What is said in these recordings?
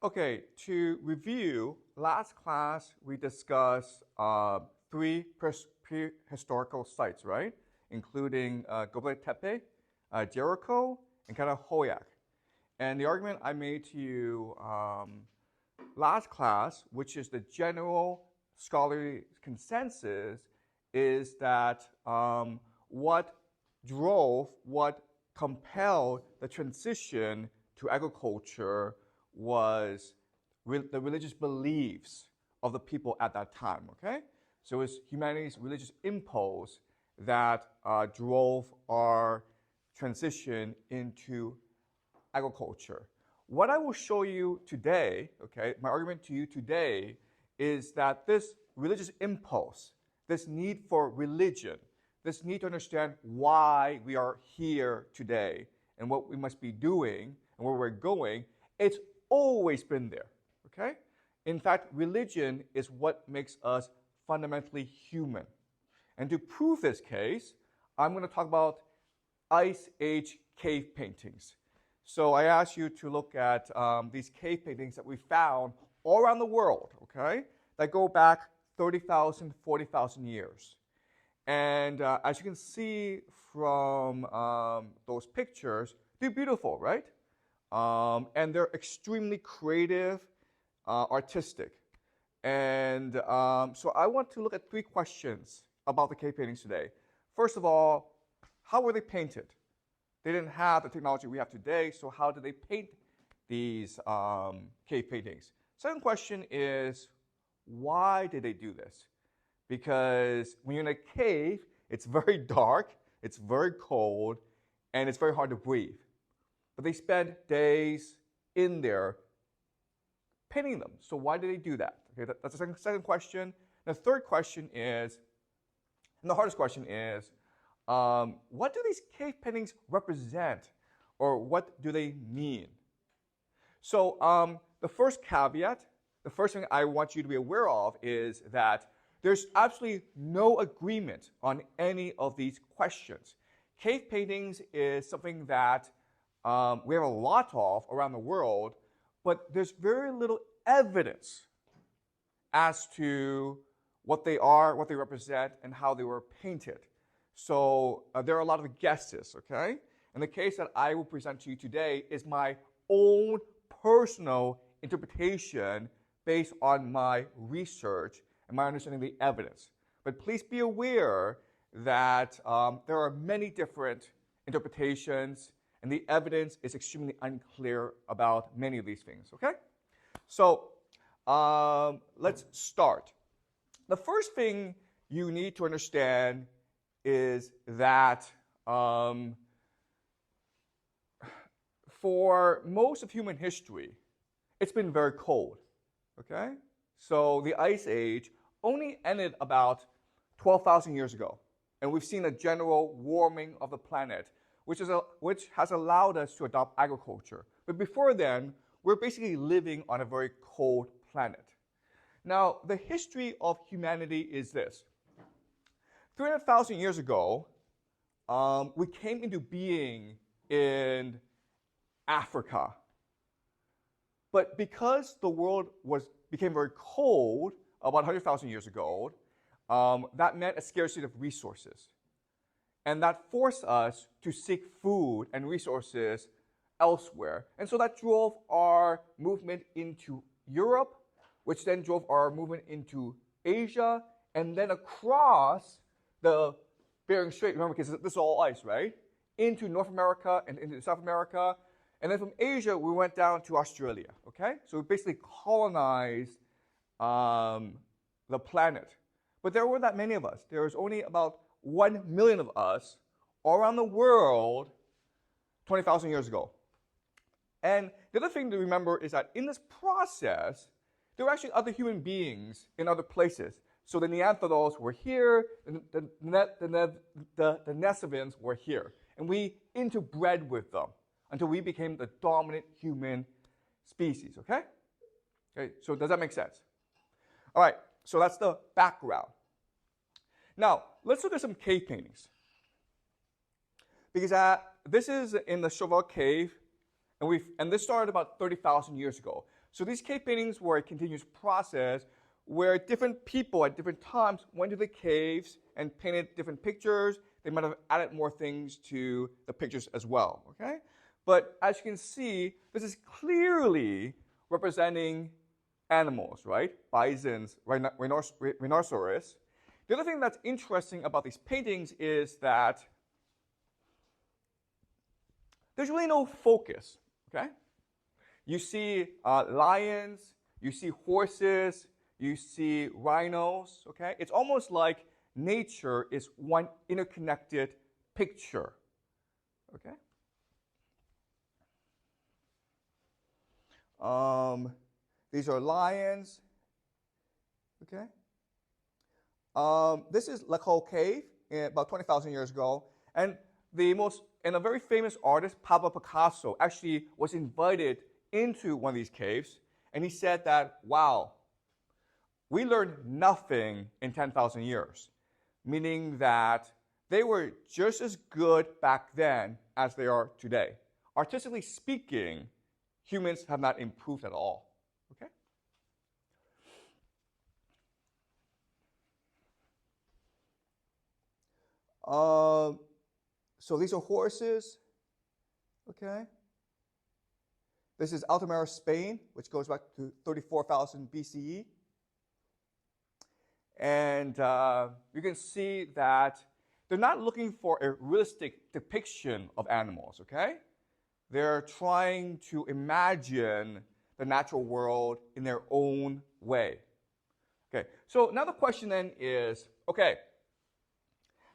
Okay, to review, last class we discussed three prehistorical sites, right? Including Göbekli Tepe, Jericho, and kind of Hoyak. And the argument I made to you last class, which is the general scholarly consensus, is that what compelled the transition to agriculture was the religious beliefs of the people at that time, okay? So it was humanity's religious impulse that drove our transition into agriculture. What I will show you today, okay, my argument to you today is that this religious impulse, this need for religion, this need to understand why we are here today and what we must be doing and where we're going, it's always been there, okay? In fact, religion is what makes us fundamentally human. And to prove this case, I'm going to talk about Ice Age cave paintings. So I asked you to look at these cave paintings that we found all around the world, okay, that go back 30,000, 40,000 years. And as you can see from those pictures, they're beautiful, right? And they're extremely creative, artistic. And so I want to look at three questions about the cave paintings today. First of all, how were they painted? They didn't have the technology we have today, so how did they paint these cave paintings? Second question is, why did they do this? Because when you're in a cave, it's very dark, it's very cold, and it's very hard to breathe. But they spent days in there painting them. So why did they do that? Okay, that's the second question. The third question is, and the hardest question is, what do these cave paintings represent, or what do they mean? So the first caveat, the first thing I want you to be aware of is that there's absolutely no agreement on any of these questions. Cave paintings is something that we have a lot of around the world, but there's very little evidence as to what they are, what they represent, and how they were painted. So there are a lot of guesses, okay? And the case that I will present to you today is my own personal interpretation based on my research and my understanding of the evidence. But please be aware that there are many different interpretations, and the evidence is extremely unclear about many of these things, okay? So let's start. The first thing you need to understand is that for most of human history, it's been very cold, okay? So the Ice Age only ended about 12,000 years ago, and we've seen a general warming of the planet, which has allowed us to adopt agriculture. But before then, we're basically living on a very cold planet. Now, the history of humanity is this. 300,000 years ago, we came into being in Africa. But because the world became very cold about 100,000 years ago, that meant a scarcity of resources. And that forced us to seek food and resources elsewhere. And so that drove our movement into Europe, which then drove our movement into Asia, and then across the Bering Strait, remember, because this is all ice, right? Into North America and into South America. And then from Asia, we went down to Australia, okay? So we basically colonized the planet. But there weren't that many of us. There was only about 1 million of us all around the world 20,000 years ago. And the other thing to remember is that in this process, there were actually other human beings in other places. So the Neanderthals were here, the Nesovans were here. And we interbred with them until we became the dominant human species, okay? Okay, so does that make sense? All right, so that's the background. Now, let's look at some cave paintings. Because this is in the Chauvet Cave, and this started about 30,000 years ago. So these cave paintings were a continuous process where different people at different times went to the caves and painted different pictures. They might have added more things to the pictures as well, okay? But as you can see, this is clearly representing animals, right? Bisons, rhinoceros. The other thing that's interesting about these paintings is that there's really no focus, okay? You see lions, you see horses, you see rhinos, okay? It's almost like nature is one interconnected picture, okay? These are lions, okay? This is Lacoste Cave about 20,000 years ago, and a very famous artist, Pablo Picasso, actually was invited into one of these caves, and he said that, wow, we learned nothing in 10,000 years, meaning that they were just as good back then as they are today. Artistically speaking, humans have not improved at all, okay? So these are horses, okay? This is Altamira, Spain, which goes back to 34,000 BCE. And you can see that they're not looking for a realistic depiction of animals, okay? They're trying to imagine the natural world in their own way. Okay, so now the question then is, okay,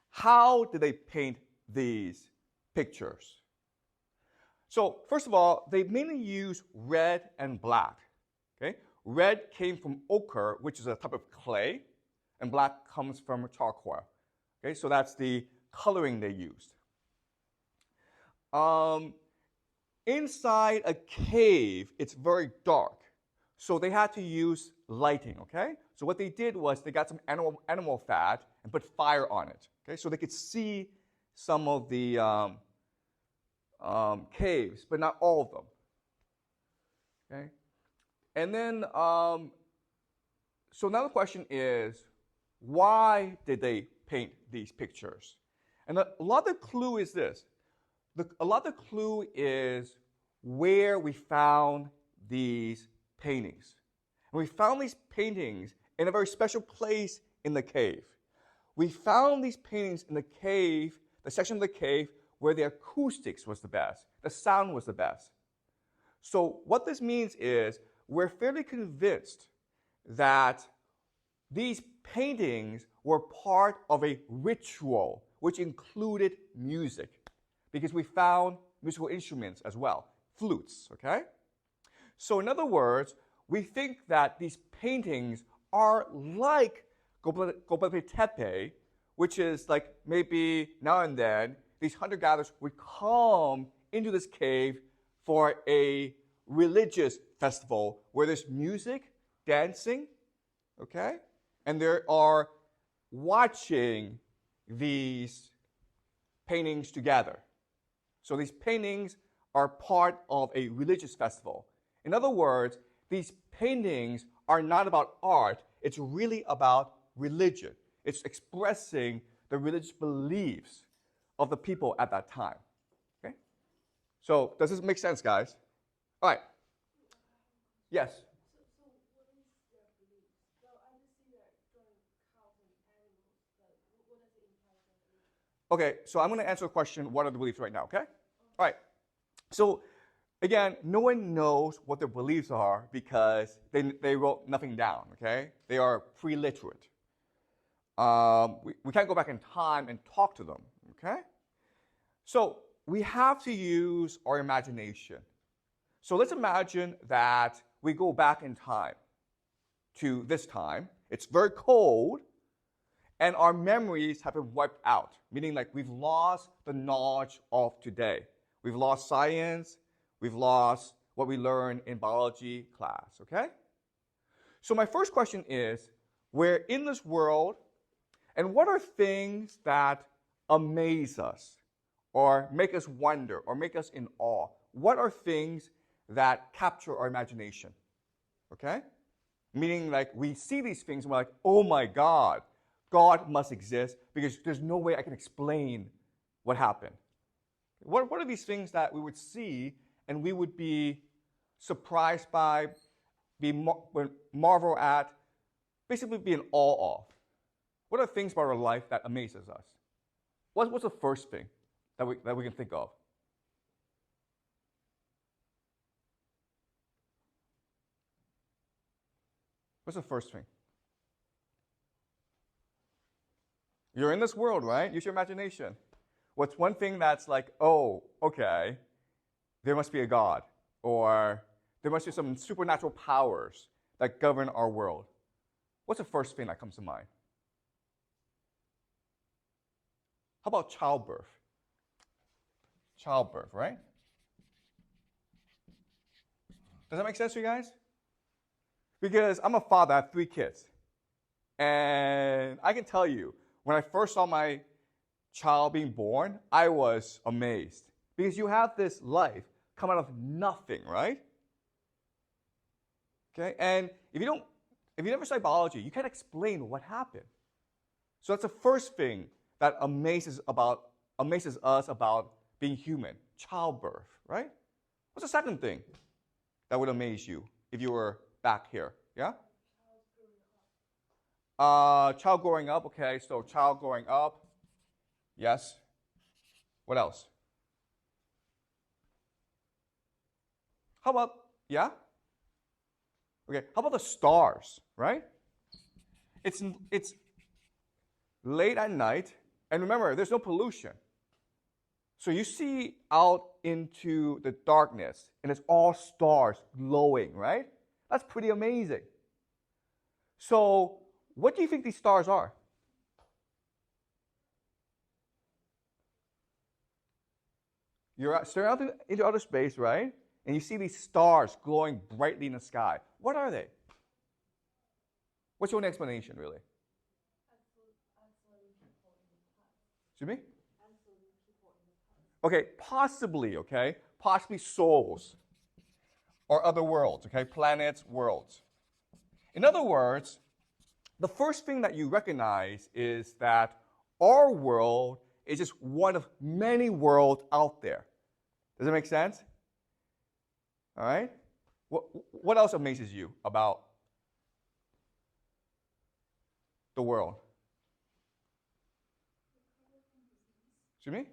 how did they paint these pictures? So first of all, they mainly use red and black. Okay? Red came from ochre, which is a type of clay, and black comes from charcoal. Okay, so that's the coloring they used. Inside a cave, it's very dark, so they had to use lighting. Okay, so what they did was they got some animal fat and put fire on it. Okay, so they could see some of the caves, but not all of them. Okay, and then so now the question is, why did they paint these pictures? And a lot of the clue is this. A lot of the clue is where we found these paintings. And we found these paintings in a very special place in the cave. We found these paintings in the cave, the section of the cave where the acoustics was the best, the sound was the best. So what this means is we're fairly convinced that these paintings were part of a ritual which included music, because we found musical instruments as well, flutes, okay? So in other words, we think that these paintings are like Göbekli Tepe, which is like maybe now and then these hunter-gatherers would come into this cave for a religious festival where there's music, dancing, okay? And they are watching these paintings together. So these paintings are part of a religious festival. In other words, these paintings are not about art. It's really about religion. It's expressing the religious beliefs of the people at that time. Okay? So does this make sense, guys? All right. Yes? So what is their beliefs? So I just see that drawing cows and animals, but what does it imply for beliefs? Okay, so I'm going to answer the question, what are the beliefs right now, okay? All right. So again, no one knows what their beliefs are because they wrote nothing down, okay? They are pre-literate. We can't go back in time and talk to them, okay? So we have to use our imagination. So let's imagine that we go back in time to this time. It's very cold, and our memories have been wiped out, meaning like we've lost the knowledge of today. We've lost science. We've lost what we learned in biology class, okay? So my first question is, we're in this world, and what are things that amaze us or make us wonder or make us in awe? What are things that capture our imagination? Okay? Meaning like we see these things and we're like, oh my God, God must exist because there's no way I can explain what happened. What are these things that we would see and we would be surprised by, marvel at, basically be in awe of? What are things about our life that amazes us? What's the first thing that we can think of? What's the first thing? You're in this world, right? Use your imagination. What's one thing that's like, oh, okay, there must be a God, or there must be some supernatural powers that govern our world? What's the first thing that comes to mind? How about childbirth? Childbirth, right? Does that make sense to you guys? Because I'm a father, I have 3 kids. And I can tell you, when I first saw my child being born, I was amazed. Because you have this life come out of nothing, right? Okay, and if you never study biology, you can't explain what happened. So that's the first thing that amazes us about being human, childbirth, right? What's the second thing that would amaze you if you were back here? Yeah? Child growing up, okay, so child growing up, yes. What else? How about, yeah? Okay, how about the stars, right? It's late at night, and remember, there's no pollution. So you see out into the darkness, and it's all stars glowing, right? That's pretty amazing. So what do you think these stars are? You're staring out into outer space, right? And you see these stars glowing brightly in the sky. What are they? What's your own explanation, really? Excuse me? Okay, possibly, okay? Possibly souls or other worlds, okay? Planets, worlds. In other words, the first thing that you recognize is that our world is just one of many worlds out there. Does that make sense? All right? What else amazes you about the world? Excuse me?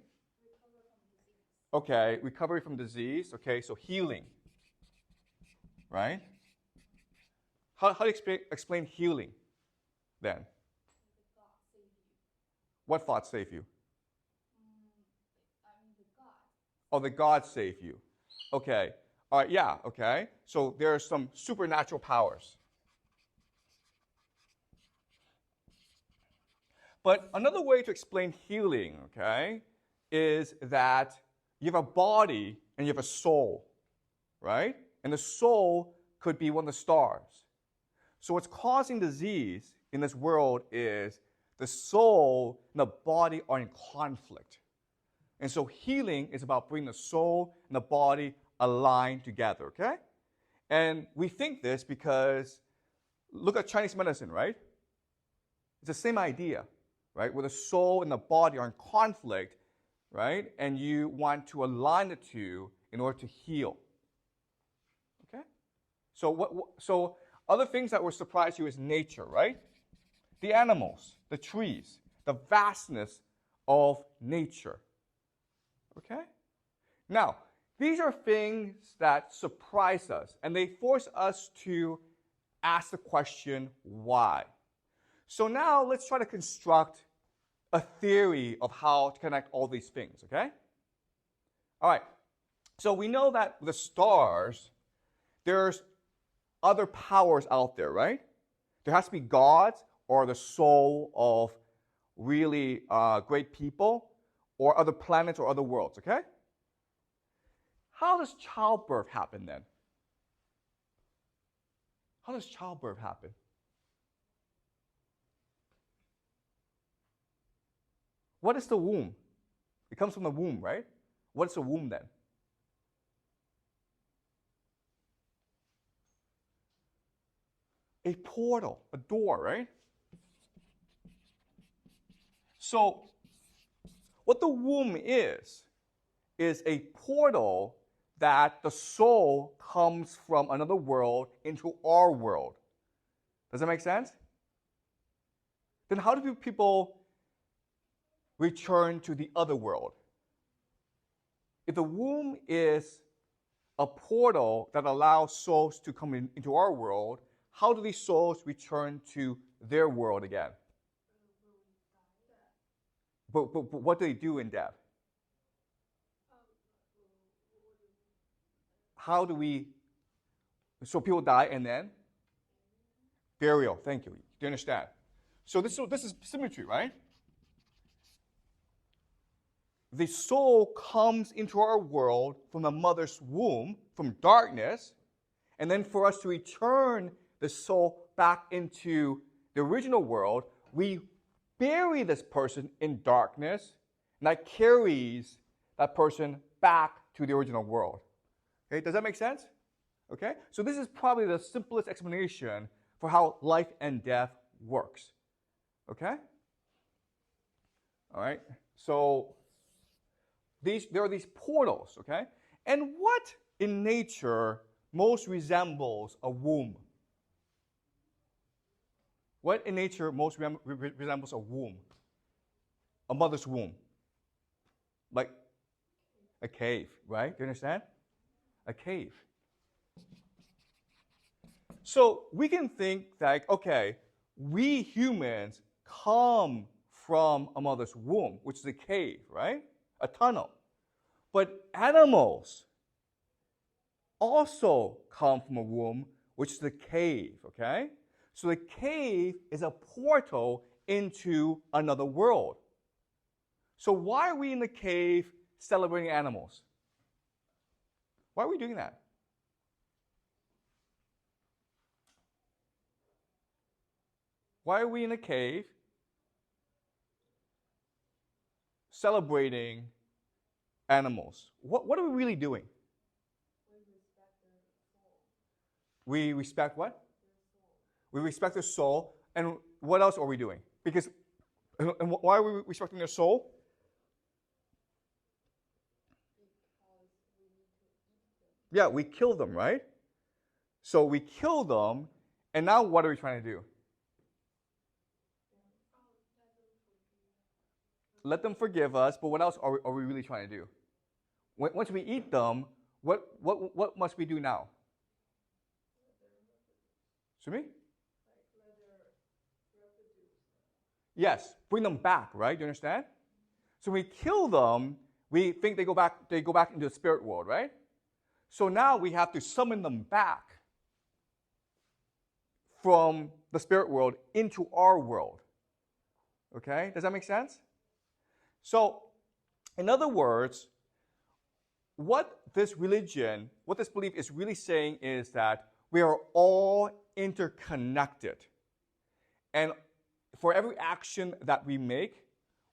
Okay, recovery from disease. Okay, so healing. Right? How do you explain healing then? What thoughts save you? Oh, the gods save you. Okay. All right, yeah, okay. So there are some supernatural powers. But another way to explain healing, okay, is that you have a body and you have a soul, right? And the soul could be one of the stars. So what's causing disease in this world is the soul and the body are in conflict. And so healing is about bringing the soul and the body aligned together, okay? And we think this because look at Chinese medicine, right? It's the same idea, right? Where the soul and the body are in conflict, right? And you want to align the two in order to heal. Okay? So other things that will surprise you is nature, right? The animals, the trees, the vastness of nature. Okay? Now, these are things that surprise us, and they force us to ask the question, why? So now let's try to construct a theory of how to connect all these things, okay? All right. So we know that the stars, there's other powers out there, right? There has to be gods or the soul of really great people or other planets or other worlds, okay? How does childbirth happen then? How does childbirth happen? What is the womb? It comes from the womb, right? What is the womb then? a portal, a door, right? So what the womb is a portal that the soul comes from another world into our world. Does that make sense? Then how do people return to the other world? If the womb is a portal that allows souls to come into our world, how do these souls return to their world again? But what do they do in death? How do we, so people die and then? Burial, thank you. Do you understand? So this is symmetry, right? The soul comes into our world from the mother's womb, from darkness, and then for us to return the soul back into the original world, we bury this person in darkness, and that carries that person back to the original world. Okay, does that make sense? Okay, so this is probably the simplest explanation for how life and death works. Okay? All right, so there are these portals, okay? And what in nature most resembles a womb? What in nature most resembles a womb? A mother's womb. Like a cave, right? Do you understand? A cave. So we can think that, okay, we humans come from a mother's womb, which is a cave, right? A tunnel. But animals also come from a womb, which is a cave, okay? So the cave is a portal into another world. So why are we in the cave celebrating animals? Why are we doing that? Why are we in a cave celebrating animals? What are we really doing? We respect what? We respect their soul. And what else are we doing? Because, and why are we respecting their soul? Yeah, we kill them, right? So we kill them, and now what are we trying to do? Let them forgive us, but what else are we really trying to do? Once we eat them, what must we do now? Excuse me? Yes, bring them back, right? Do you understand? So we kill them, we think they go back into the spirit world, right? So now we have to summon them back from the spirit world into our world. Okay? Does that make sense? So, in other words, what this religion, what this belief is really saying is that we are all interconnected. And for every action that we make,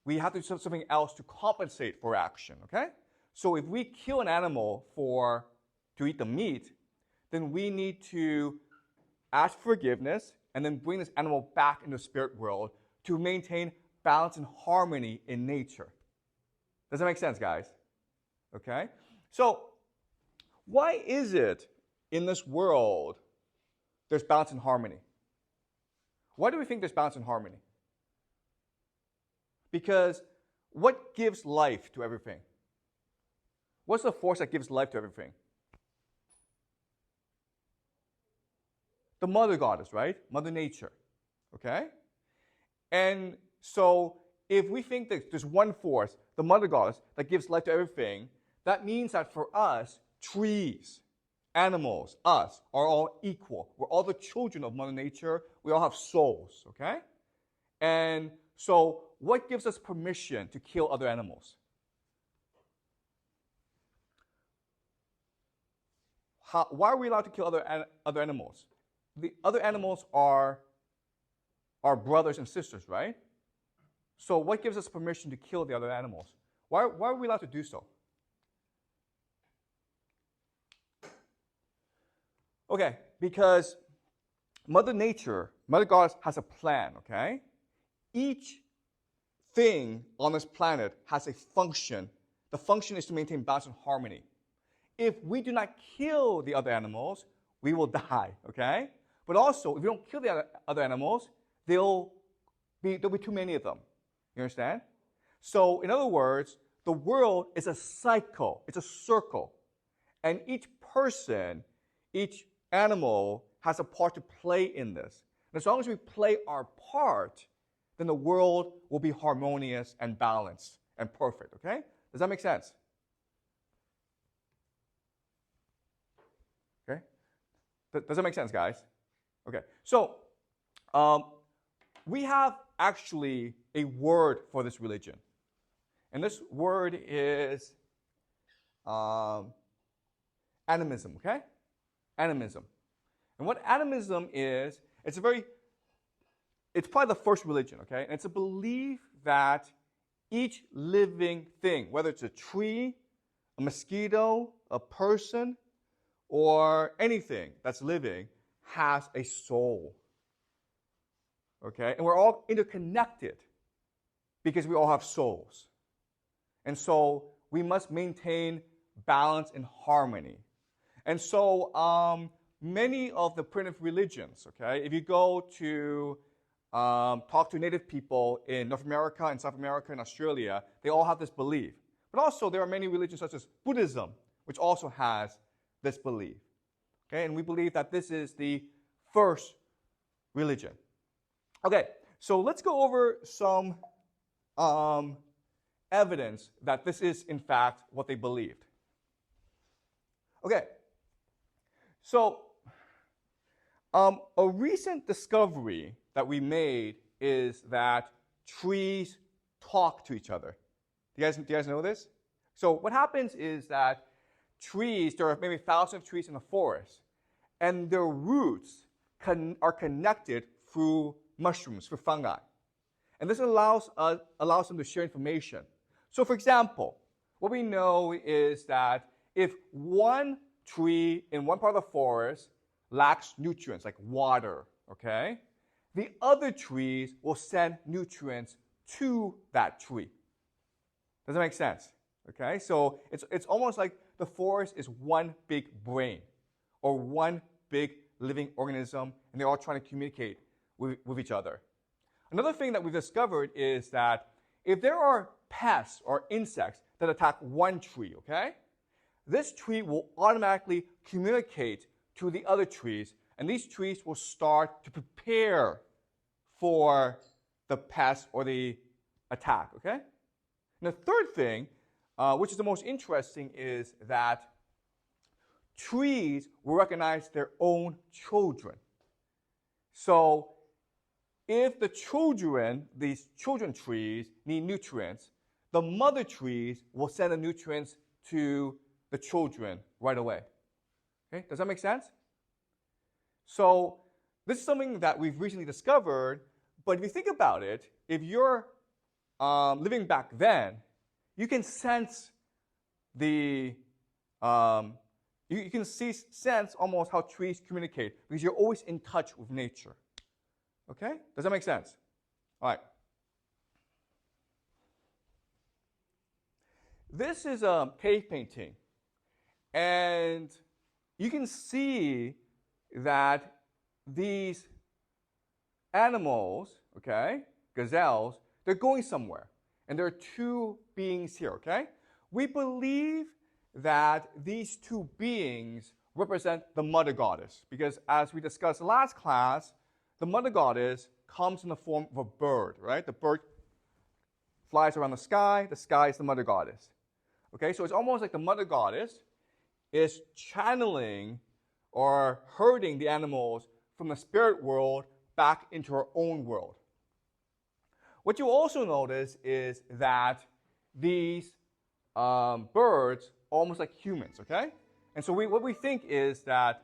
we have to do something else to compensate for action, okay? So if we kill an animal to eat the meat, then we need to ask forgiveness and then bring this animal back into the spirit world to maintain balance and harmony in nature. Does that make sense, guys? Okay? So, why is it in this world there's balance and harmony? Why do we think there's balance and harmony? Because what gives life to everything? What's the force that gives life to everything? The mother goddess, right? Mother Nature. Okay? And so if we think that there's one force, the mother goddess, that gives life to everything, that means that for us, trees, animals, us, are all equal. We're all the children of Mother Nature. We all have souls, okay? And so what gives us permission to kill other animals? Why are we allowed to kill other animals? The other animals are our brothers and sisters, right? So what gives us permission to kill the other animals? Why are we allowed to do so? Okay, because Mother Nature, Mother Goddess has a plan, okay? Each thing on this planet has a function. The function is to maintain balance and harmony. If we do not kill the other animals, we will die, okay? But also, if we don't kill the other animals, there'll be too many of them. You understand? So, in other words, the world is a cycle. It's a circle. And each person, each animal has a part to play in this. And as long as we play our part, then the world will be harmonious and balanced and perfect, okay? Does that make sense? Okay? Does that make sense, guys? Okay. So, we have actually a word for this religion. And this word is animism, okay? Animism. And what animism is, it's probably the first religion, okay? And it's a belief that each living thing, whether it's a tree, a mosquito, a person, or anything that's living, has a soul. Okay? And we're all interconnected because we all have souls. And so we must maintain balance and harmony. And so many of the primitive religions, okay, if you go to talk to native people in North America and South America and Australia, they all have this belief. But also there are many religions such as Buddhism, which also has this belief. Okay, and we believe that this is the first religion. Okay, so let's go over some evidence that this is, in fact, what they believed. Okay, so a recent discovery that we made is that trees talk to each other. Do you guys know this? So what happens is that trees, there are maybe thousands of trees in the forest, and their roots are connected through mushrooms, through fungi. And this allows them to share information. So for example, what we know is that if one tree in one part of the forest lacks nutrients, like water, okay, the other trees will send nutrients to that tree. Does that make sense? Okay, so it's almost like the forest is one big brain or one big living organism, and they're all trying to communicate with each other. Another thing that we've discovered is that if there are pests or insects that attack one tree, okay, this tree will automatically communicate to the other trees, and these trees will start to prepare for the pest or the attack, okay? And the third thing, which is the most interesting, is that trees will recognize their own children. So if the children, these children trees, need nutrients, the mother trees will send the nutrients to the children right away. Okay, does that make sense? So this is something that we've recently discovered, but if you think about it, if you're living back then, you can sense the you can sense almost how trees communicate because you're always in touch with nature. Okay? Does that make sense? All right. This is a cave painting, and you can see that these animals, okay, gazelles, they're going somewhere. And there are two beings here, okay? We believe that these two beings represent the mother goddess because as we discussed last class, the mother goddess comes in the form of a bird, right? The bird flies around the sky is the mother goddess. Okay, so it's almost like the mother goddess is channeling or herding the animals from the spirit world back into her own world. What you also notice is that these birds are almost like humans, okay? And so what we think is that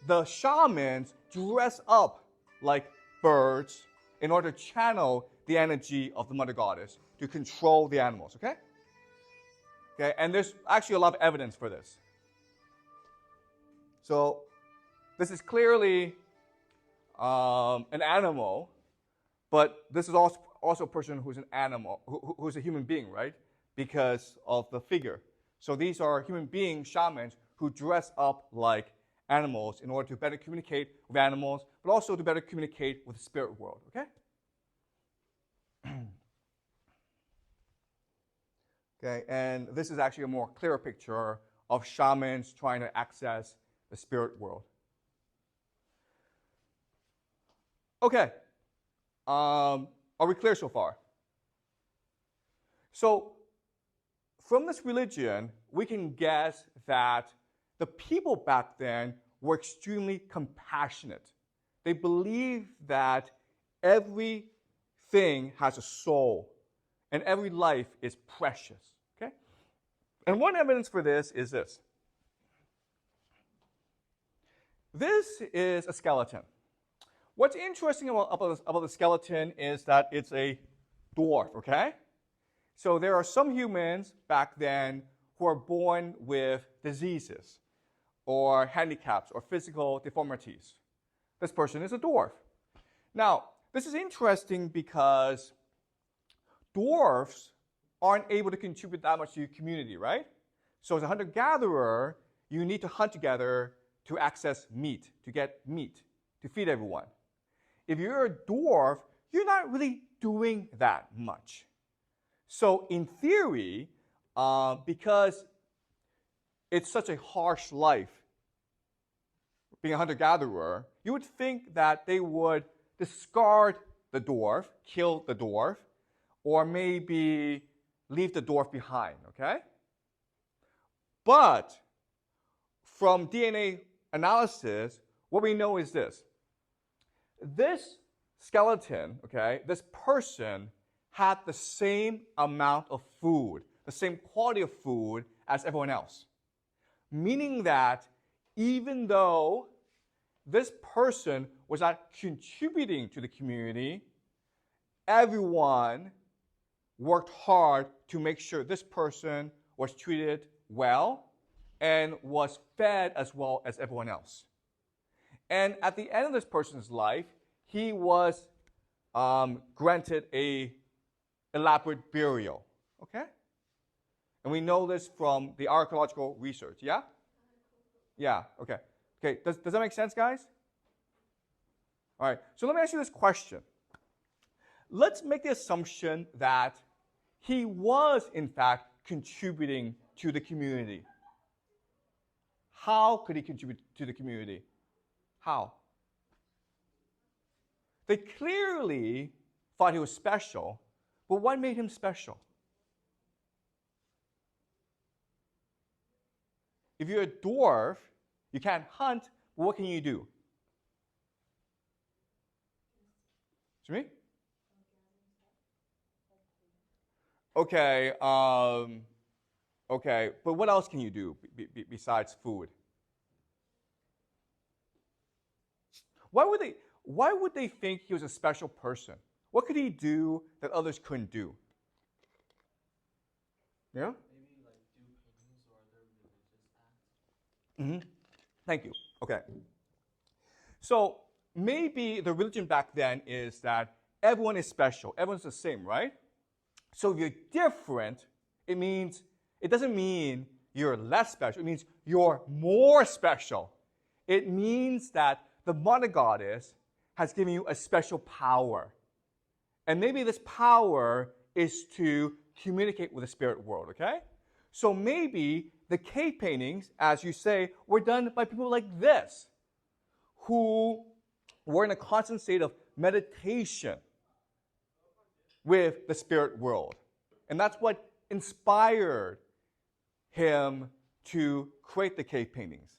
the shamans dress up like birds in order to channel the energy of the mother goddess to control the animals, okay? Okay, and there's actually a lot of evidence for this. So this is clearly an animal, but this is also a person who's an animal, who's a human being, right? Because of the figure. So these are human being shamans who dress up like animals in order to better communicate with animals, but also to better communicate with the spirit world, okay? Okay, and this is actually a more clearer picture of shamans trying to access the spirit world. Okay, are we clear so far? So from this religion, we can guess that the people back then were extremely compassionate. They believed that everything has a soul and every life is precious. Okay? And one evidence for this is this. This is a skeleton. What's interesting about the skeleton is that it's a dwarf, okay? So there are some humans back then who are born with diseases or handicaps or physical deformities. This person is a dwarf. Now, this is interesting because dwarfs aren't able to contribute that much to your community, right? So as a hunter-gatherer, you need to hunt together to access meat, to get meat, to feed everyone. If you're a dwarf, you're not really doing that much. So in theory, because it's such a harsh life, being a hunter-gatherer, you would think that they would discard the dwarf, kill the dwarf, or maybe leave the dwarf behind, okay? But from DNA analysis, what we know is this. This skeleton, okay, this person had the same amount of food, the same quality of food as everyone else. Meaning that even though this person was not contributing to the community, everyone worked hard to make sure this person was treated well and was fed as well as everyone else. And at the end of this person's life, he was granted an elaborate burial, okay? And we know this from the archaeological research, yeah? Yeah, okay. Okay, does that make sense, guys? All right, so let me ask you this question. Let's make the assumption that he was, in fact, contributing to the community. How could he contribute to the community? How? They clearly thought he was special, but what made him special? If you're a dwarf, you can't hunt, but what can you do? To me? Okay, okay, but what else can you do besides food? Why would they think he was a special person? What could he do that others couldn't do? Yeah? Maybe like do paintings or other religious acts. Thank you. Okay. So maybe the religion back then is that everyone is special. Everyone's the same, right? So if you're different, it doesn't mean you're less special. It means you're more special. It means that the mother goddess has given you a special power. And maybe this power is to communicate with the spirit world, okay? So maybe the cave paintings, as you say, were done by people like this, who were in a constant state of meditation with the spirit world. And that's what inspired him to create the cave paintings,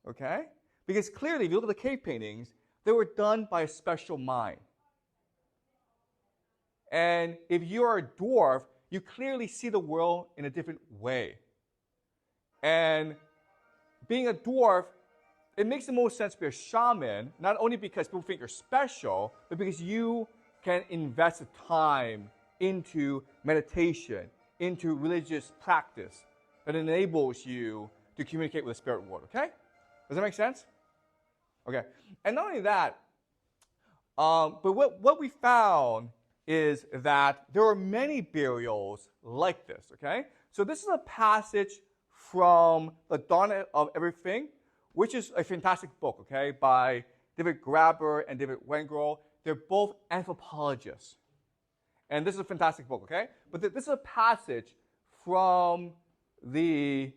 okay? Because clearly, if you look at the cave paintings, they were done by a special mind. And if you're a dwarf, you clearly see the world in a different way. And being a dwarf, it makes the most sense to be a shaman, not only because people think you're special, but because you can invest the time into meditation, into religious practice that enables you to communicate with the spirit world, okay? Does that make sense? Okay. And not only that, But what we found is that there are many burials like this, okay? So this is a passage from The Dawn of Everything, which is a fantastic book, okay, by David Graeber and David Wengrow. They're both anthropologists. And this is a fantastic book, okay? But this is a passage from the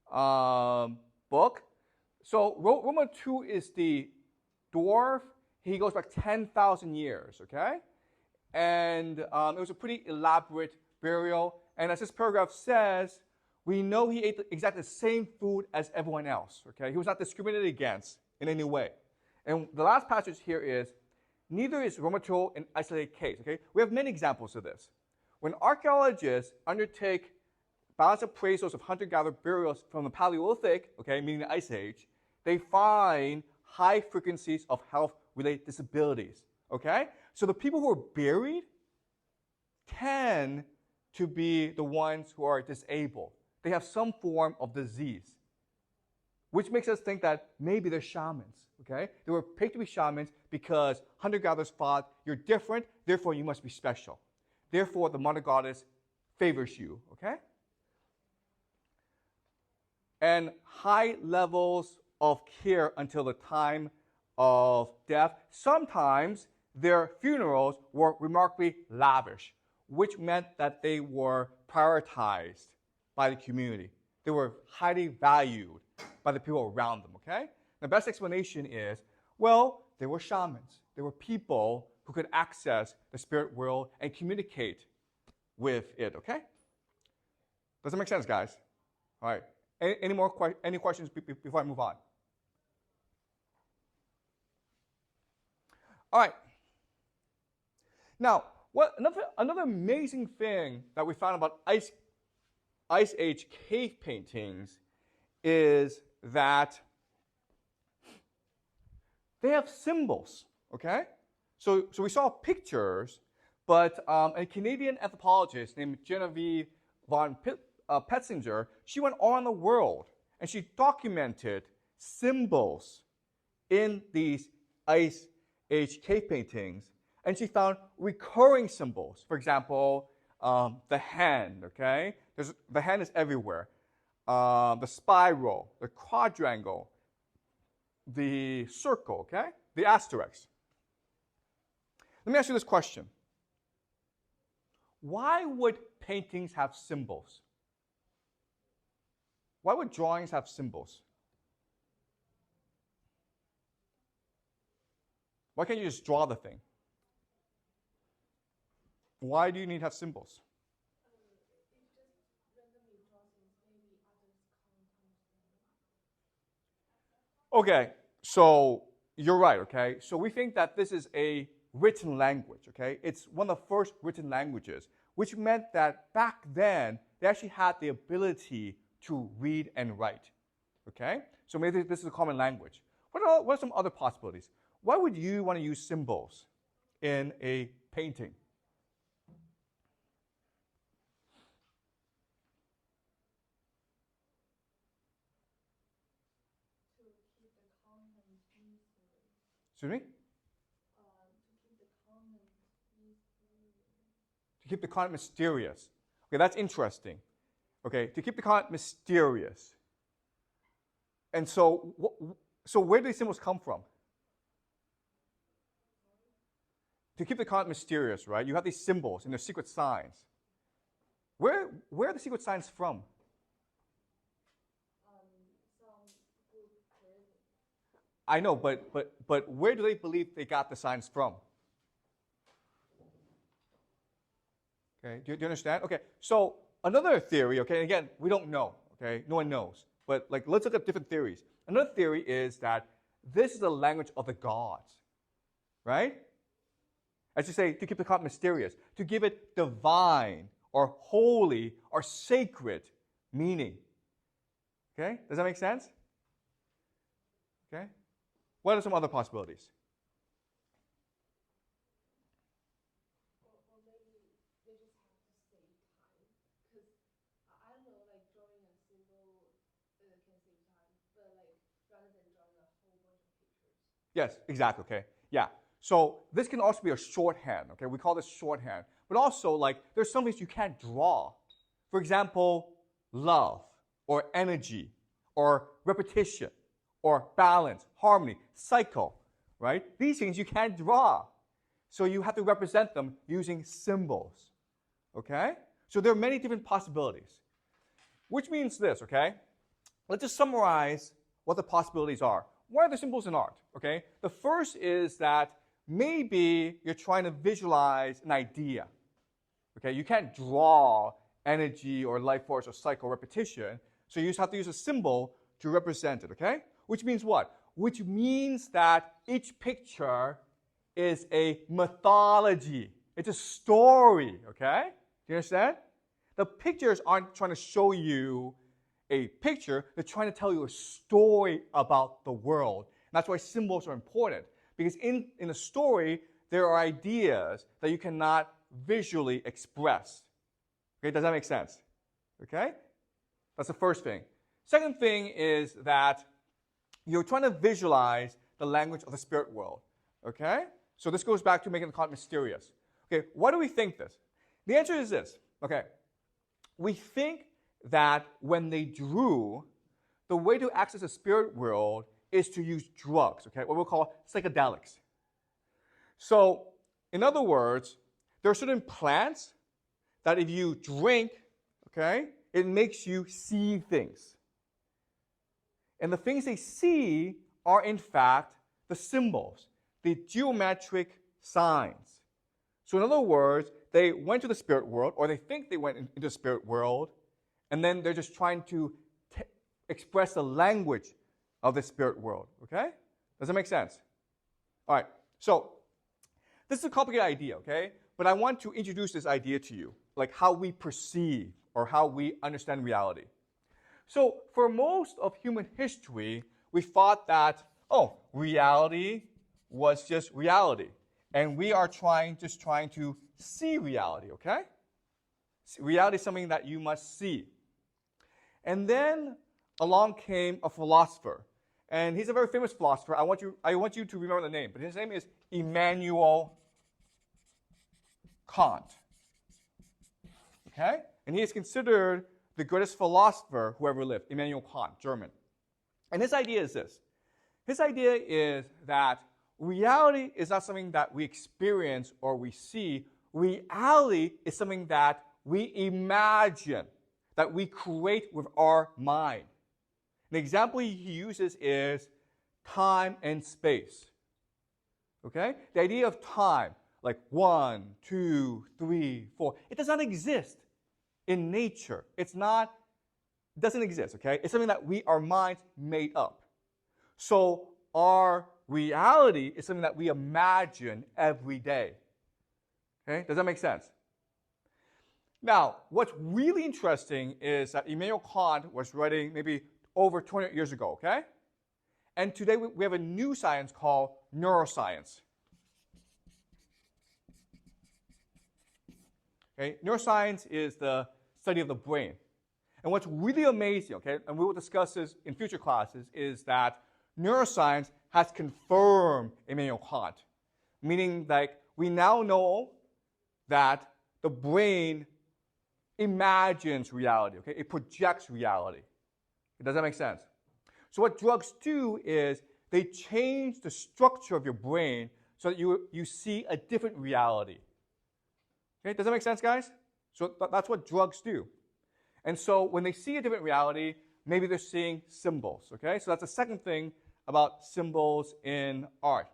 book. So Roma II is the dwarf. He goes back 10,000 years, okay? And it was a pretty elaborate burial. And as this paragraph says, we know he ate exactly the same food as everyone else, okay? He was not discriminated against in any way. And the last passage here is, neither is Roma II an isolated case, okay? We have many examples of this. When archaeologists undertake balanced appraisals of hunter-gatherer burials from the Paleolithic, okay, meaning the Ice Age, they find high frequencies of health-related disabilities, okay? So the people who are buried tend to be the ones who are disabled. They have some form of disease, which makes us think that maybe they're shamans, okay? They were picked to be shamans because hunter-gatherers thought you're different, therefore you must be special. Therefore, the mother goddess favors you, okay? And high levels of care until the time of death. Sometimes their funerals were remarkably lavish, which meant that they were prioritized by the community. They were highly valued by the people around them, okay? The best explanation is, well, they were shamans. They were people who could access the spirit world and communicate with it, okay? Does that make sense, guys? All right. Any questions before I move on? All right. Now, another amazing thing that we found about Ice Age cave paintings is that they have symbols, okay? So we saw pictures, but a Canadian anthropologist named Genevieve von Petzinger, she went all around the world and she documented symbols in these Ice Age cave paintings, and she found recurring symbols. For example, the hand, okay? The hand is everywhere. The spiral, the quadrangle, the circle, okay? The asterisk. Let me ask you this question. Why would paintings have symbols? Why would drawings have symbols? Why can't you just draw the thing? Why do you need to have symbols? Okay, so you're right, okay? So we think that this is a written language, okay? It's one of the first written languages, which meant that back then, they actually had the ability to read and write, okay? So maybe this is a common language. What are some other possibilities? Why would you want to use symbols in a painting? Excuse me? To keep the content mysterious. Okay, that's interesting. Okay, to keep the content mysterious. And so where do these symbols come from? To keep the content mysterious, right? You have these symbols and their secret signs. Where are the secret signs from? I know, but where do they believe they got the signs from? Okay, do you understand? Okay, so another theory, okay, again, we don't know, okay, no one knows. But let's look at different theories. Another theory is that this is the language of the gods, right? As you say, to keep the content mysterious, to give it divine or holy or sacred meaning. Okay, does that make sense? Okay, what are some other possibilities? Or maybe they just have to save time. Because I don't know, like drawing a symbol can save time, but rather than drawing a whole bunch of pictures. Yes, exactly, okay. Yeah. So this can also be a shorthand, okay? We call this shorthand. But also, like, there's some things you can't draw. For example, love, or energy, or repetition, or balance, harmony, cycle, right? These things you can't draw. So you have to represent them using symbols, okay? So there are many different possibilities, which means this, okay? Let's just summarize what the possibilities are. What are the symbols in art, okay? The first is that maybe you're trying to visualize an idea, okay? You can't draw energy or life force or cycle repetition, so you just have to use a symbol to represent it, okay? Which means what? Which means that each picture is a mythology. It's a story, okay? Do you understand? The pictures aren't trying to show you a picture, they're trying to tell you a story about the world. And that's why symbols are important. Because in a story, there are ideas that you cannot visually express. Okay, does that make sense? Okay? That's the first thing. Second thing is that you're trying to visualize the language of the spirit world. Okay? So this goes back to making the concept mysterious. Okay, why do we think this? The answer is this. Okay, we think that when they drew, the way to access the spirit world is to use drugs, okay, what we'll call psychedelics. So, in other words, there are certain plants that if you drink, okay, it makes you see things. And the things they see are, in fact, the symbols, the geometric signs. So, in other words, they went to the spirit world, or they think they went into the spirit world, and then they're just trying to express the language of the spirit world, okay? Does that make sense? All right, so this is a complicated idea, okay? But I want to introduce this idea to you, like how we perceive or how we understand reality. So for most of human history, we thought that, oh, reality was just reality. And we are just trying to see reality, okay? Reality is something that you must see. And then along came a philosopher. And he's a very famous philosopher. I want you to remember the name. But his name is Immanuel Kant. Okay? And he is considered the greatest philosopher who ever lived. Immanuel Kant, German. And his idea is this. His idea is that reality is not something that we experience or we see. Reality is something that we imagine, that we create with our mind. An example he uses is time and space. Okay? The idea of time, like 1, 2, 3, 4, it does not exist in nature. It doesn't exist, okay? It's something that our minds made up. So our reality is something that we imagine every day. Okay? Does that make sense? Now, what's really interesting is that Immanuel Kant was writing maybe over 200 years ago, okay? And today we have a new science called neuroscience. Okay? Neuroscience is the study of the brain. And what's really amazing, okay, and we will discuss this in future classes, is that neuroscience has confirmed Immanuel Kant, meaning like we now know that the brain imagines reality, okay? It projects reality. Does that make sense? So what drugs do is they change the structure of your brain so that you see a different reality. Okay, does that make sense, guys? So that's what drugs do. And so when they see a different reality, maybe they're seeing symbols, okay? So that's the second thing about symbols in art.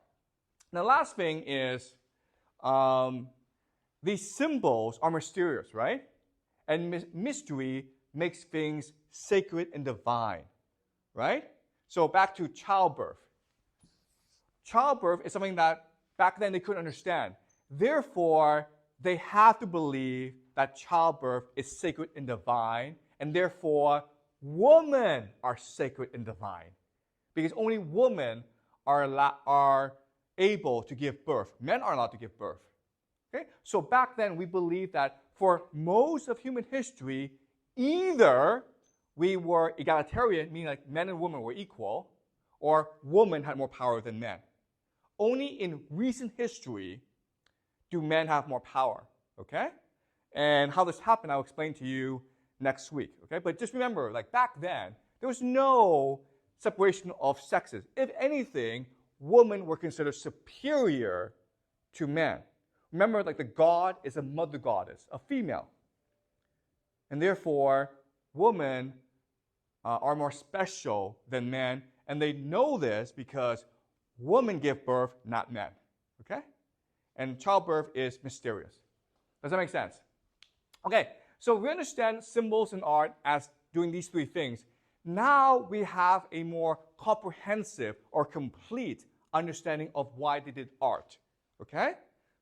Now, the last thing is these symbols are mysterious, right? And mystery makes things sacred and divine, right? So back to childbirth. Childbirth is something that back then they couldn't understand. Therefore, they have to believe that childbirth is sacred and divine, and therefore, women are sacred and divine. Because only women are able to give birth. Men are allowed to give birth. Okay? So back then, we believed that for most of human history, either we were egalitarian, meaning like men and women were equal, or women had more power than men. only in recent history do men have more power, okay? And how this happened, I'll explain to you next week, okay? But just remember, like back then, there was no separation of sexes. If anything, women were considered superior to men. Remember, like the god is a mother goddess, a female. And therefore, women are more special than men. And they know this because women give birth, not men. Okay? And childbirth is mysterious. Does that make sense? Okay, so we understand symbols in art as doing these three things. Now we have a more comprehensive or complete understanding of why they did art. Okay?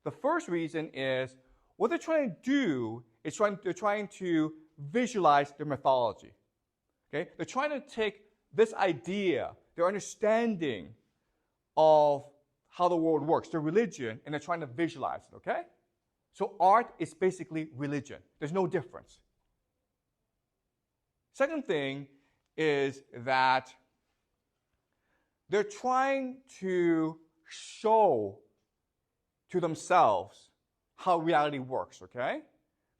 The first reason is what they're trying to do is they're trying to visualize their mythology. Okay? They're trying to take this idea, their understanding of how the world works, their religion, and they're trying to visualize it. Okay? So art is basically religion. There's no difference. Second thing is that they're trying to show to themselves how reality works, okay?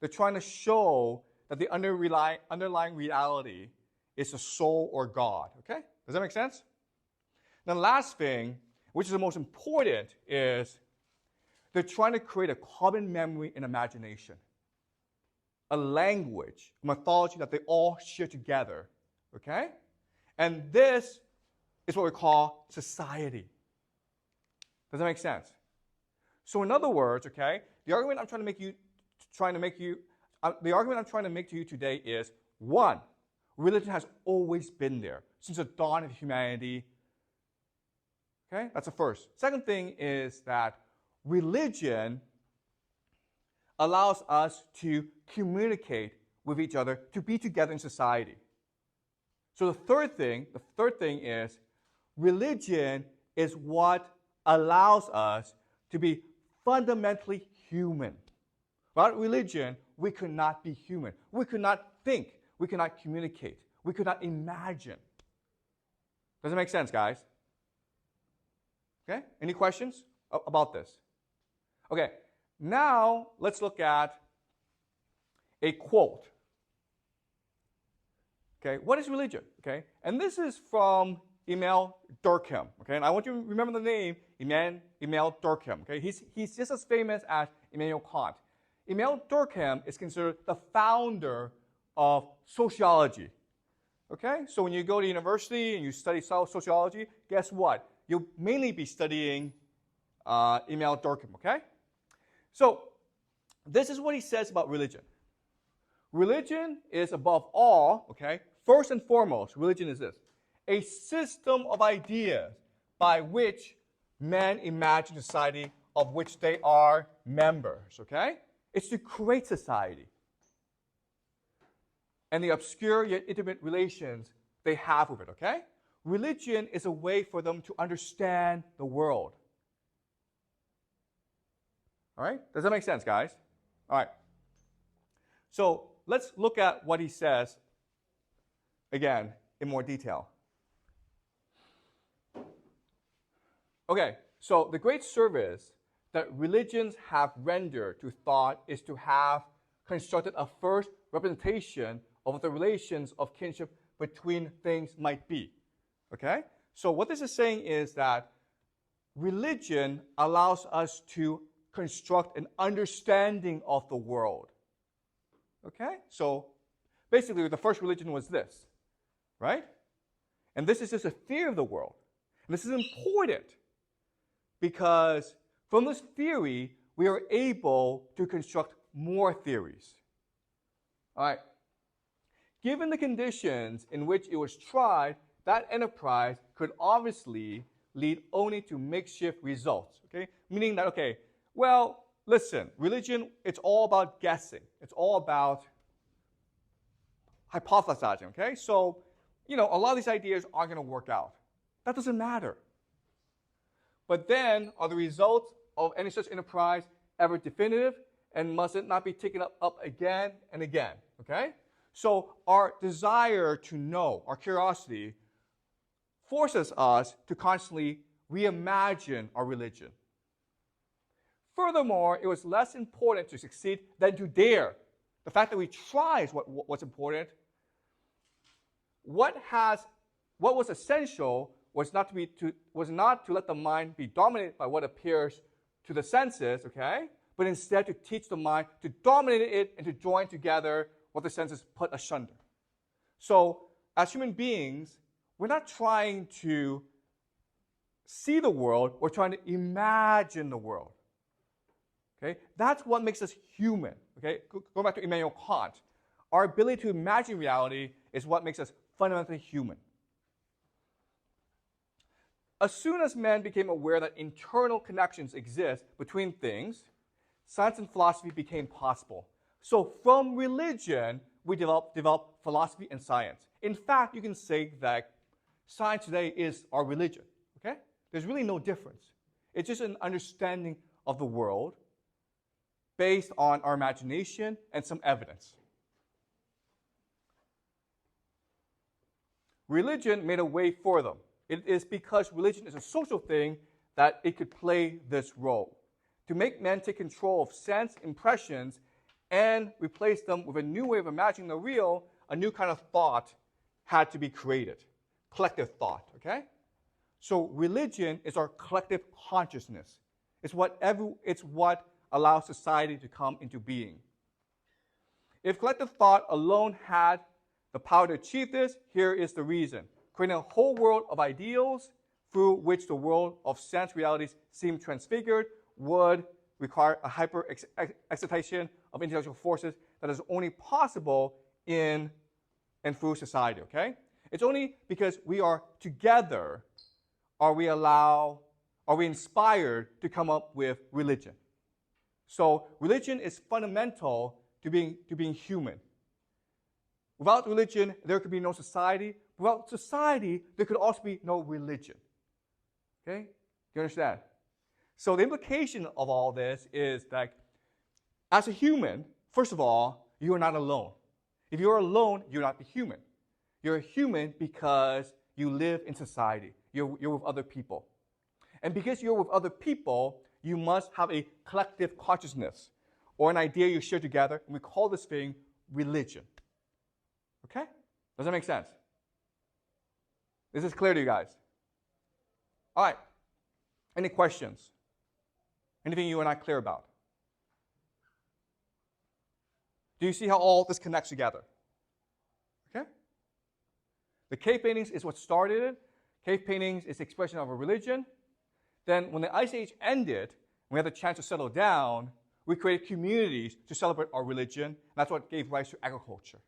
They're trying to show that the underlying reality is a soul or God, okay? Does that make sense? Now, the last thing, which is the most important, is they're trying to create a common memory and imagination, a language, a mythology that they all share together, okay? And this is what we call society. Does that make sense? So in other words, okay, the argument I'm trying to make to you today is, one, religion has always been there since the dawn of humanity. Okay, that's the first. Second thing is that religion allows us to communicate with each other, to be together in society. So the third thing is religion is what allows us to be fundamentally human. Without religion, we could not be human. We could not think. We could not communicate. We could not imagine. Does it make sense, guys? Okay? Any questions about this? Okay, now let's look at a quote. Okay, what is religion? Okay, and this is from Emile Durkheim. Okay, and I want you to remember the name Emile Durkheim. Okay, he's just as famous as Immanuel Kant. Emile Durkheim is considered the founder of sociology. Okay, so when you go to university and you study sociology, guess what? You'll mainly be studying Emile Durkheim. Okay, so this is what he says about religion. Religion is above all, okay, first and foremost, religion is this: a system of ideas by which men imagine society of which they are members, okay? It's to create society and the obscure yet intimate relations they have with it, okay? Religion is a way for them to understand the world. All right? Does that make sense, guys? All right. So let's look at what he says again in more detail. Okay, so the great service that religions have rendered to thought is to have constructed a first representation of what the relations of kinship between things might be. Okay? So what this is saying is that religion allows us to construct an understanding of the world. Okay? So basically the first religion was this, right? And this is just a theory of the world. And this is important because from this theory, we are able to construct more theories. All right. Given the conditions in which it was tried, that enterprise could obviously lead only to makeshift results. Okay? Meaning that, okay, well, listen, religion, it's all about guessing. It's all about hypothesizing, okay? So, a lot of these ideas aren't going to work out. That doesn't matter. But then, are the results of any such enterprise ever definitive, and must it not be taken up again and again, okay? So our desire to know, our curiosity, forces us to constantly we imagine our religion. Furthermore, it was less important to succeed than to dare. The fact that we try is what's important. What was essential was not to let the mind be dominated by what appears to the senses, okay? But instead to teach the mind to dominate it and to join together what the senses put asunder. So, as human beings, we're not trying to see the world, we're trying to imagine the world. Okay? That's what makes us human. Okay? Going back to Immanuel Kant, our ability to imagine reality is what makes us fundamentally human. As soon as man became aware that internal connections exist between things, science and philosophy became possible. So from religion, we developed philosophy and science. In fact, you can say that science today is our religion. Okay? There's really no difference. It's just an understanding of the world based on our imagination and some evidence. Religion made a way for them. It is because religion is a social thing that it could play this role. To make men take control of sense impressions and replace them with a new way of imagining the real, a new kind of thought had to be created. Collective thought, okay? So religion is our collective consciousness. It's what allows society to come into being. If collective thought alone had the power to achieve this, here is the reason. Creating a whole world of ideals through which the world of sense realities seem transfigured would require a hyper-excitation of intellectual forces that is only possible in and through society, okay? It's only because we are together are we inspired to come up with religion. So religion is fundamental to being human. Without religion, there could be no society. Without society, there could also be no religion. Okay? Do you understand? So the implication of all this is that as a human, first of all, you are not alone. If you're alone, you're not a human. You're a human because you live in society. You're with other people. And because you're with other people, you must have a collective consciousness or an idea you share together, and we call this thing religion. Okay? Does that make sense? This is clear to you guys? All right. Any questions? Anything you are not clear about? Do you see how all this connects together? Okay? The cave paintings is what started it. Cave paintings is the expression of a religion. Then when the Ice Age ended, we had the chance to settle down, we created communities to celebrate our religion, and that's what gave rise to agriculture.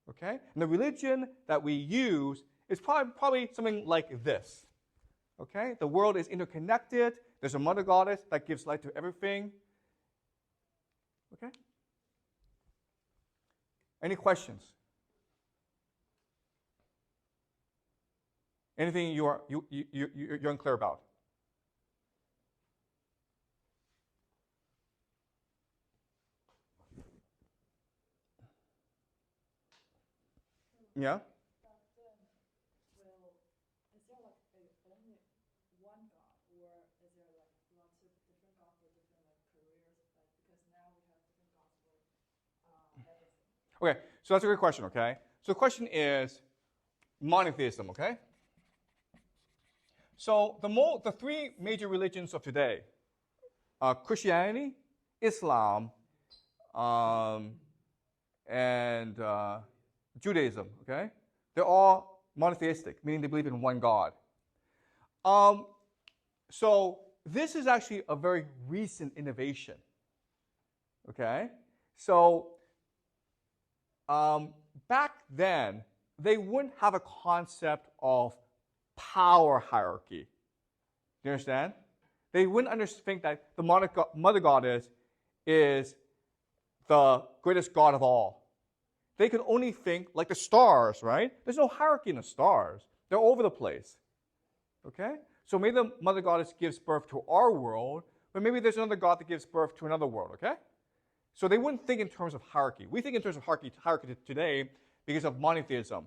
Okay? And the religion that we use is probably something like this. Okay? The world is interconnected. There's a mother goddess that gives light to everything. Okay? Any questions? Anything you're unclear about? Yeah? Back then, well, is there like only one God, or is there like lots of different gods for different like careers? Like, because now we have different gods for everything. Okay, so that's a great question, okay? So the question is monotheism, okay? So the three major religions of today, Christianity, Islam, and Judaism, okay? They're all monotheistic, meaning they believe in one God. So this is actually a very recent innovation, okay? So back then, they wouldn't have a concept of power hierarchy. Do you understand? They wouldn't think that the mother goddess is the greatest god of all. They could only think like the stars, right? There's no hierarchy in the stars. They're all over the place. Okay? So maybe the mother goddess gives birth to our world, but maybe there's another god that gives birth to another world, okay? So they wouldn't think in terms of hierarchy. We think in terms of hierarchy today because of monotheism.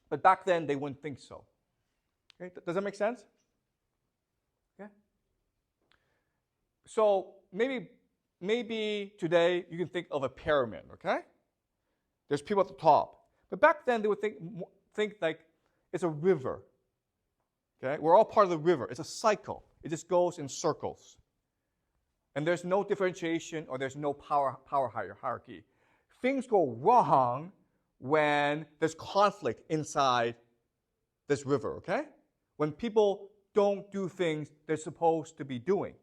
But back then, they wouldn't think so. Okay? Does that make sense? so maybe today you can think of a pyramid, okay? There's people at the top. But back then they would think like it's a river. Okay? We're all part of the river. It's a cycle. It just goes in circles. And there's no differentiation or there's no power hierarchy. Things go wrong when there's conflict inside this river, okay? When people don't do things they're supposed to be doing.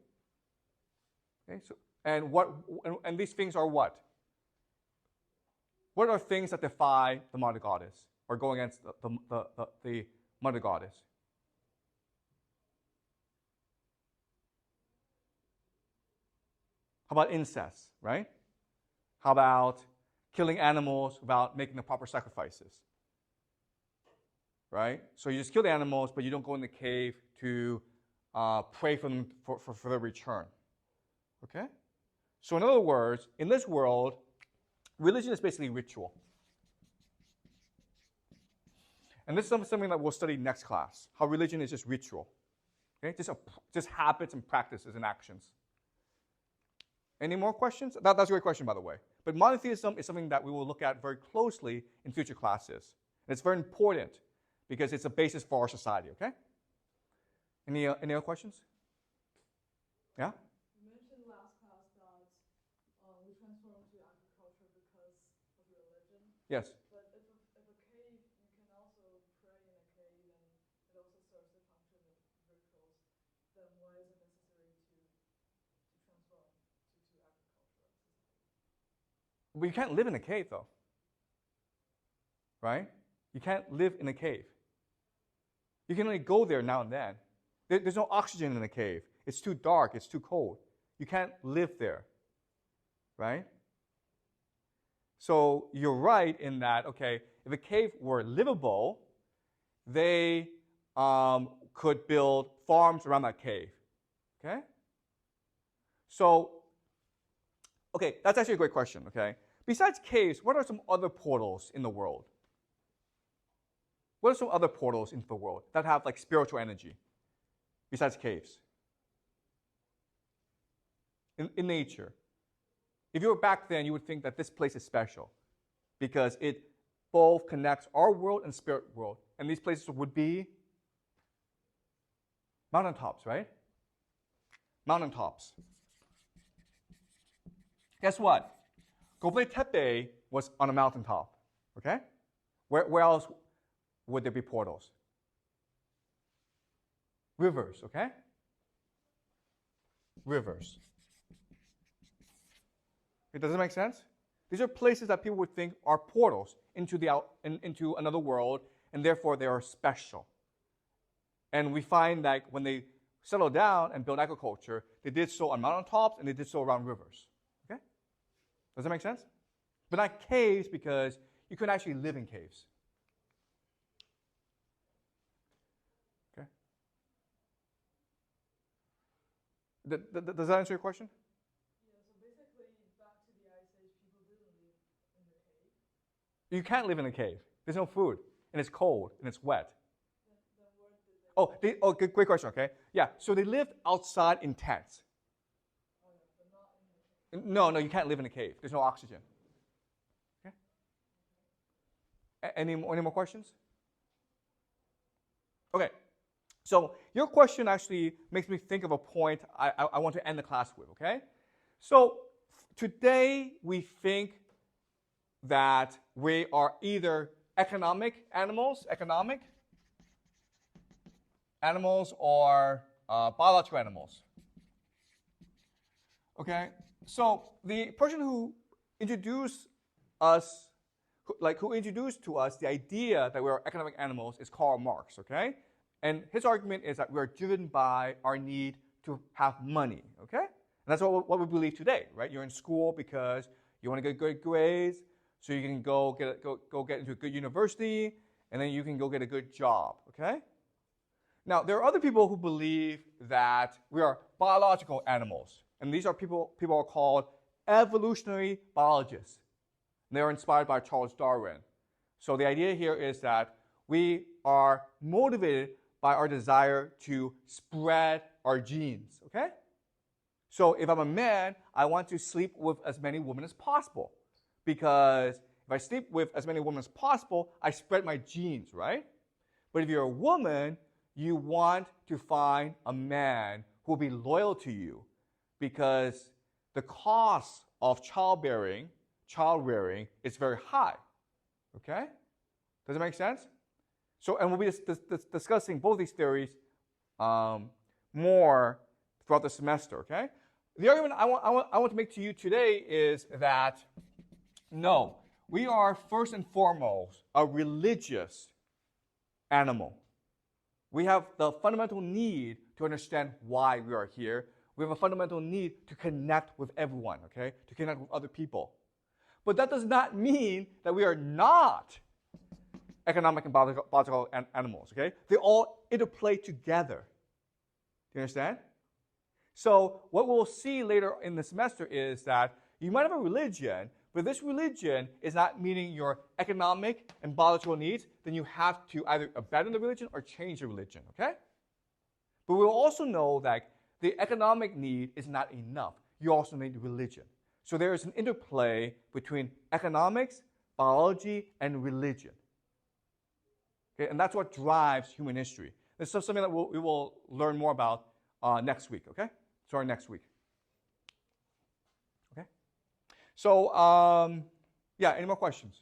Okay? So, and these things are what? What are things that defy the mother goddess or go against the mother goddess? How about incest, right? How about killing animals without making the proper sacrifices? Right? So you just kill the animals, but you don't go in the cave to pray for them for their return. Okay? So in other words, in this world, religion is basically ritual. And this is something that we'll study next class, how religion is just ritual. Okay? Just habits and practices and actions. Any more questions? That's a great question, by the way. But monotheism is something that we will look at very closely in future classes. And it's very important because it's a basis for our society, okay? Any other questions? Yeah? You mentioned last class that we transformed to agriculture because of religion. Yes. But if a cave, you can also pray in a cave and it also serves the function of rituals, then why is it necessary to transform to agricultural society? But you can't live in a cave, though. Right? You can't live in a cave. You can only go there now and then. There's no oxygen in a cave. It's too dark. It's too cold. You can't live there. Right? So you're right in that, okay, if a cave were livable, they could build farms around that cave. Okay? So, okay, that's actually a great question, okay? Besides caves, what are some other portals in the world? What are some other portals into the world that have like spiritual energy besides caves? In nature. If you were back then, you would think that this place is special because it both connects our world and spirit world. And these places would be mountaintops, right? Mountaintops. Guess what? Göbekli Tepe was on a mountaintop, okay? Where else would there be portals? Rivers, okay? Rivers. Does it make sense? These are places that people would think are portals into another world, and therefore they are special. And we find that when they settled down and built agriculture, they did so on mountaintops and they did so around rivers. Okay? Does that make sense? But not caves, because you couldn't actually live in caves. Okay? Does that answer your question? Yeah, so basically, back to the Ice Age, people didn't live in the cave. You can't live in a cave. There's no food, and it's cold, and it's wet. Then where did they Great question, okay? Yeah, so they lived outside in tents. Oh, yeah, but not in the cave. No, you can't live in a cave. There's no oxygen. Okay? Any more questions? Okay, so your question actually makes me think of a point I want to end the class with, okay? So today we think that we are either economic animals or biological animals. Okay, so the person who introduced us, who introduced to us the idea that we are economic animals is Karl Marx. Okay, and his argument is that we are driven by our need to have money. Okay, and that's what we believe today, right? You're in school because you want to get good grades, so you can go get into a good university, and then you can go get a good job. Okay. Now, there are other people who believe that we are biological animals. And these are people are called evolutionary biologists. And they are inspired by Charles Darwin. So the idea here is that we are motivated by our desire to spread our genes, okay? So if I'm a man, I want to sleep with as many women as possible. Because if I sleep with as many women as possible, I spread my genes, right? But if you're a woman, you want to find a man who will be loyal to you, because the cost of child rearing is very high. Okay? Does it make sense? So, and we'll be discussing both these theories more throughout the semester. Okay? The argument I want to make to you today is that no, we are first and foremost a religious animal. We have the fundamental need to understand why we are here. We have a fundamental need to connect with everyone, okay? To connect with other people. But that does not mean that we are not economic and biological animals, okay? They all interplay together. Do you understand? So what we'll see later in the semester is that you might have a religion, but this religion is not meeting your economic and biological needs, then you have to either abandon the religion or change the religion, okay? But we'll also know that the economic need is not enough. You also need religion. So there is an interplay between economics, biology, and religion. Okay? And that's what drives human history. This is something that we will learn more about next week, okay? Starting next week. Okay? So, yeah, any more questions?